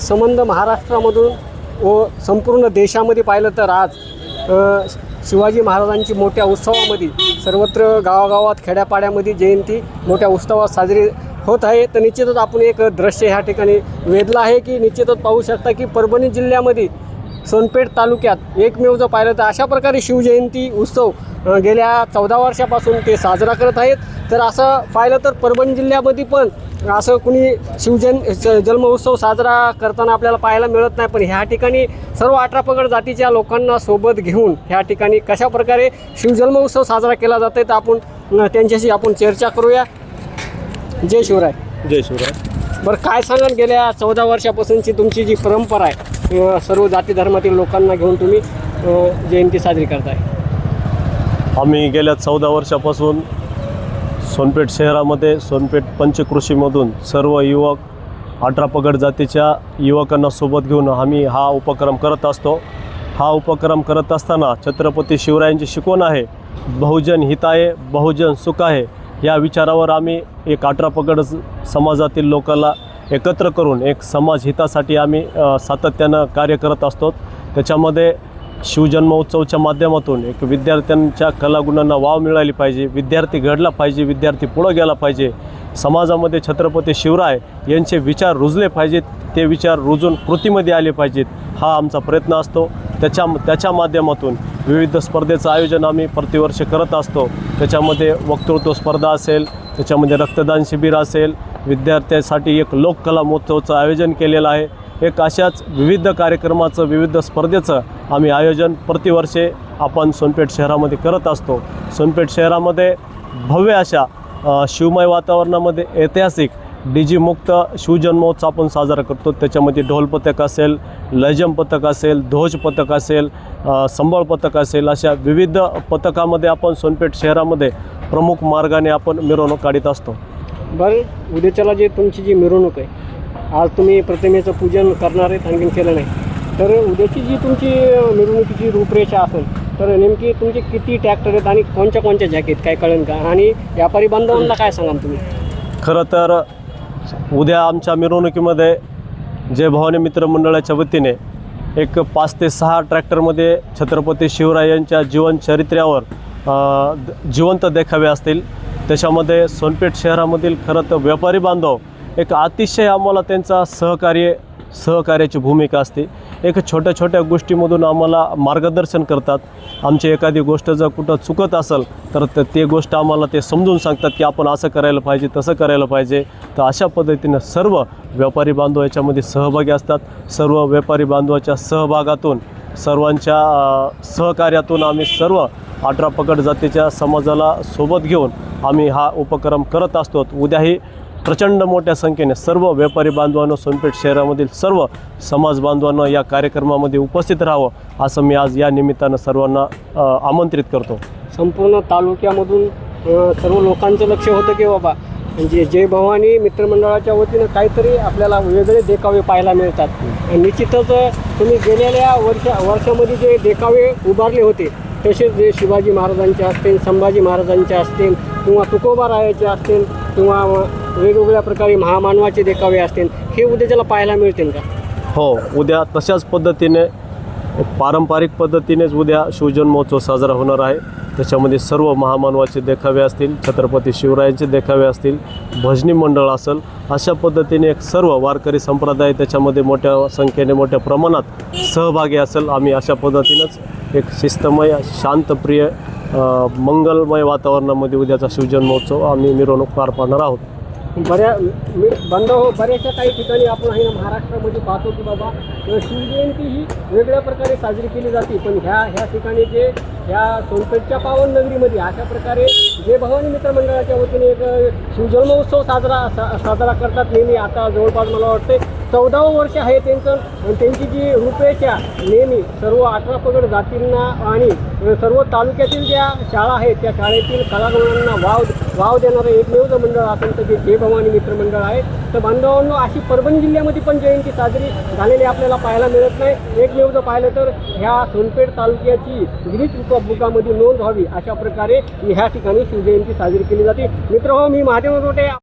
संबंध महाराष्ट्रामधून व संपूर्ण देशामध्ये पाहिलं तर आज शिवाजी महाराजांची मोठ्या उत्सवामध्ये सर्वत्र गावागावात खेड्यापाड्यामध्ये जयंती मोठ्या उत्सवात साजरी होत आहे। तर निश्चितच आपण एक दृश्य ह्या ठिकाणी वेधलं आहे की निश्चितच पाहू शकता की परभणी जिल्ह्यामध्ये सोनपेठ तालुक्यात एकमेव जर पाहिलं तर अशा प्रकारे शिवजयंती उत्सव गेल्या 14 वर्षापासून ते साजरा करत आहेत। तर असं पाहिलं तर परभणी जिल्ह्यामध्ये पण असं कुणी जन्म उत्सव साजरा करताना आपल्याला पाहायला मिळत नाही। पण ह्या ठिकाणी सर्व 18 पगड जातीच्या लोकांना सोबत घेऊन ह्या ठिकाणी कशा प्रकारे शिवजन्म उत्सव साजरा केला जातो तर आपण त्यांच्याशी आपण चर्चा करूया। जय शिवराय। जय शिवराय। बरं, काय सांगाल गेल्या 14 वर्षापासूनची तुमची जी परंपरा आहे सर्व जाती धर्मातील लोकांना घेऊन तुम्ही जयंती साजरी करताय? आम्ही गेल्या 14 वर्षापासून सोनपेठ शहरामध्ये सोनपेठ पंचकृषीमधून सर्व युवक 18 पगड जातीच्या युवकांना सोबत घेऊन आम्ही हा उपक्रम करत असतो। हा उपक्रम करत असताना छत्रपती शिवरायांची शिकवण आहे, बहुजन हिताय बहुजन सुखाय, या विचारावर आम्ही एक 18 पगड समाजातील लोकांना एकत्र करून एक समाज हितासाठी आम्ही सातत्यानं कार्य करत असतो। त्याच्यामध्ये शिवजन्मोत्सवच्या माध्यमातून एक विद्यार्थ्यांच्या कलागुणांना वाव मिळाली पाहिजे, विद्यार्थी घडला पाहिजे, विद्यार्थी पुढं गेला पाहिजे, समाजामध्ये छत्रपती शिवराय यांचे विचार रुजले पाहिजेत, ते विचार रुजून कृतीमध्ये आले पाहिजेत, हा आमचा प्रयत्न असतो। त्याच्या माध्यमातून विविध स्पर्धेचं आयोजन आम्ही प्रतिवर्षी करत असतो। त्याच्यामध्ये वक्तृत्व स्पर्धा असेल, त्याच्यामध्ये रक्तदान शिबिर असेल, विद्यार्थ्यांसाठी एक लोककला महोत्सवाचं आयोजन केलेलं आहे। एक अशाच विविध कार्यक्रमाचं विविध स्पर्धेचं आम्ही आयोजन प्रतिवर्षी आपण सोनपेठ शहरामध्ये करत असतो। सोनपेठ शहरामध्ये भव्य अशा शिवमय वातावरणामध्ये ऐतिहासिक डीजी मुक्त शिवजन्मोत्सव आपण साजरा करतो। त्याच्यामध्ये ढोल पथक असेल, लयजम पथक असेल, ध्वज पथक असेल, संबळ पथक असेल, अशा विविध पथकामध्ये आपण सोनपेठ शहरामध्ये प्रमुख मार्गाने आपण मिरवणूक काढत असतो। बरं, उद्याच्याला जे तुमची जी मिरवणूक आहे, आज तुम्ही प्रतिमेचं पूजन करणार आहेत, आणखीन केलं नाही, तर उद्याची जी तुमची मिरवणुकीची रूपरेषा असेल तर नेमकी तुमचे किती ट्रॅक्टर आहेत आणि कोणत्या जॅकेट काय कळेल का, आणि व्यापारी बांधवांना काय सांगाल तुम्ही? खरं तर उद्या आमच्या मिरवणुकीमध्ये जय भवानी मित्र मंडळाच्या वतीने एक 5 ते 6 ट्रॅक्टरमध्ये छत्रपती शिवराय यांच्या जीवनचरित्र्यावर जिवंत देखावे असतील। त्याच्यामध्ये सोनपेठ शहरामधील खरं तर व्यापारी बांधव एक अतिशय आम्हाला त्यांचा सहकार्याची भूमिका असते। एक छोट्या गोष्टीमधून आम्हाला मार्गदर्शन करतात। आमची एखादी गोष्ट जर कुठं चुकत असेल तर ते गोष्ट आम्हाला ते समजून सांगतात की आपण असं करायला पाहिजे, तसं करायला पाहिजे। तर अशा पद्धतीनं सर्व व्यापारी बांधव याच्यामध्ये सहभागी असतात। सर्व व्यापारी बांधवाच्या सहभागातून, सर्वांच्या सहकार्यातून आम्ही सर्व 18 पगड जातीच्या समाजाला सोबत घेऊन आम्ही हा उपक्रम करत असतो। उद्याही प्रचंड मोठ्या संख्येने सर्व व्यापारी बांधवांनो, सोनपेठ शहरामधील सर्व समाज बांधवांनो या कार्यक्रमामध्ये उपस्थित राहावं असं मी आज या निमित्तानं सर्वांना आमंत्रित करतो। संपूर्ण तालुक्यामधून सर्व लोकांचं लक्ष होतं की बाबा म्हणजे जय भवानी मित्रमंडळाच्या वतीनं काहीतरी आपल्याला वेगळे देखावे पाहायला मिळतात। निश्चितच तुम्ही गेलेल्या वर्षामध्ये जे देखावे उभारले होते तसेच जे शिवाजी महाराजांचे असतील, संभाजी महाराजांचे असतील किंवा तुकोबारायाचे असतील किंवा वेगवेगळ्या प्रकारे महामानवाचे देखावे असतील, हे उद्याच्याला पाहायला मिळतील का? हो, उद्या तशाच पद्धतीने पारंपरिक पद्धतीनेच उद्या शिवजन्मोत्सव साजरा होणार आहे। त्याच्यामध्ये सर्व महामानवाचे देखावे असतील, छत्रपती शिवरायांचे देखावे असतील, भजनी मंडळ असेल, अशा पद्धतीने एक सर्व वारकरी संप्रदाय त्याच्यामध्ये मोठ्या संख्येने मोठ्या प्रमाणात सहभागी असेल। आम्ही अशा पद्धतीनंच एक शिस्तमय, शांतप्रिय, मंगलमय वातावरणामध्ये उद्याचा शिवजन्मोत्सव आम्ही मिरवणूक पार पाडणार आहोत। बऱ्याचशा काही ठिकाणी आपण आहे ना महाराष्ट्रामध्ये पाहतो की बाबा शिवजयंती ही वेगळ्या प्रकारे साजरी केली जाते, पण ह्या ठिकाणी जे ह्या सोनपेठच्या पावन नगरीमध्ये अशा प्रकारे जय भवानी मित्र मंडळाच्या वतीने एक शिवजन्मोत्सव साजरा करतात नेहमी। आता जवळपास मला वाटते 14वं वर्ष आहे त्यांचं, त्यांची जी रूपरेषा नेहमी सर्व 18 पगड जातींना आणि सर्व तालुक्यातील ज्या शाळा आहेत त्या शाळेतील कलागुणांना वाव देणारं एकमेव जर मंडळ असेल तर ते जय भवानी मित्र मंडळ आहे। तर बांधवांनो, अशी परभणी जिल्ह्यामध्ये पण जयंती साजरी झालेली आपल्याला पाहायला मिळत नाही। एकमेव जर पाहिलं तर ह्या सोनपेठ तालुक्याची गिनीज बुकामध्ये नोंद व्हावी अशा प्रकारे ह्या ठिकाणी शिवजयंती साजरी केली जाते। मित्र हो, मी महादेव रोटे।